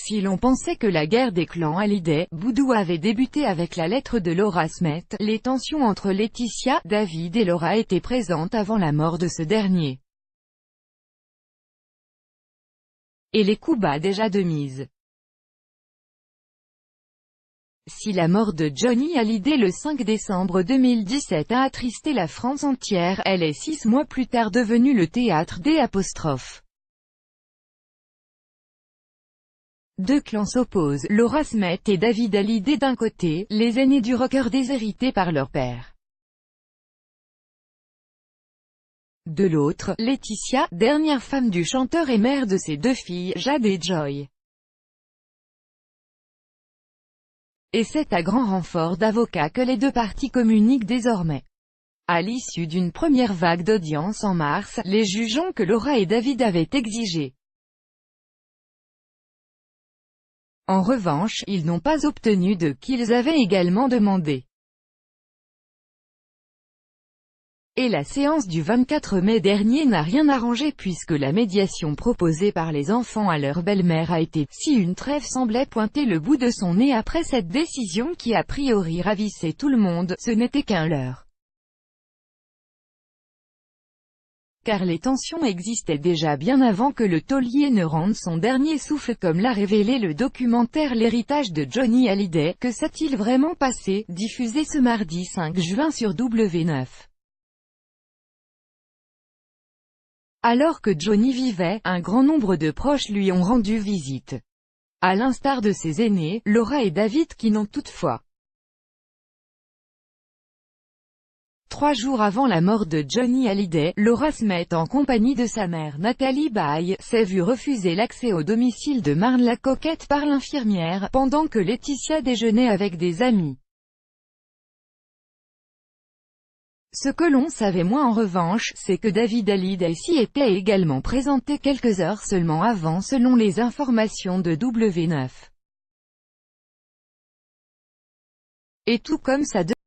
Si l'on pensait que la guerre des clans Hallyday, Boudou avait débuté avec la lettre de Laura Smith, les tensions entre Laetitia, David et Laura étaient présentes avant la mort de ce dernier. Et les coups bas déjà de mise. Si la mort de Johnny Hallyday le 5 décembre 2017 a attristé la France entière, elle est 6 mois plus tard devenue le théâtre des '. Deux clans s'opposent, Laura Smith et David Hallyday d'un côté, les aînés du rocker déshérités par leur père. De l'autre, Laetitia, dernière femme du chanteur et mère de ses deux filles, Jade et Joy. Et c'est à grand renfort d'avocats que les deux parties communiquent désormais. À l'issue d'une première vague d'audience en mars, les jugeant que Laura et David avaient exigé. En revanche, ils n'ont pas obtenu de qu'ils avaient également demandé. Et la séance du 24 mai dernier n'a rien arrangé puisque la médiation proposée par les enfants à leur belle-mère a été, si une trêve semblait pointer le bout de son nez après cette décision qui a priori ravissait tout le monde, ce n'était qu'un leurre. Car les tensions existaient déjà bien avant que le taulier ne rende son dernier souffle comme l'a révélé le documentaire L'héritage de Johnny Hallyday. Que s'est-il vraiment passé, diffusé ce mardi 5 juin sur W9. Alors que Johnny vivait, un grand nombre de proches lui ont rendu visite. À l'instar de ses aînés, Laura et David qui n'ont toutefois. 3 jours avant la mort de Johnny Hallyday, Laura Smith en compagnie de sa mère Nathalie Baye, s'est vue refuser l'accès au domicile de Marne-la-Coquette par l'infirmière, pendant que Laetitia déjeunait avec des amis. Ce que l'on savait moins en revanche, c'est que David Hallyday s'y était également présenté quelques heures seulement avant selon les informations de W9. Et tout comme sa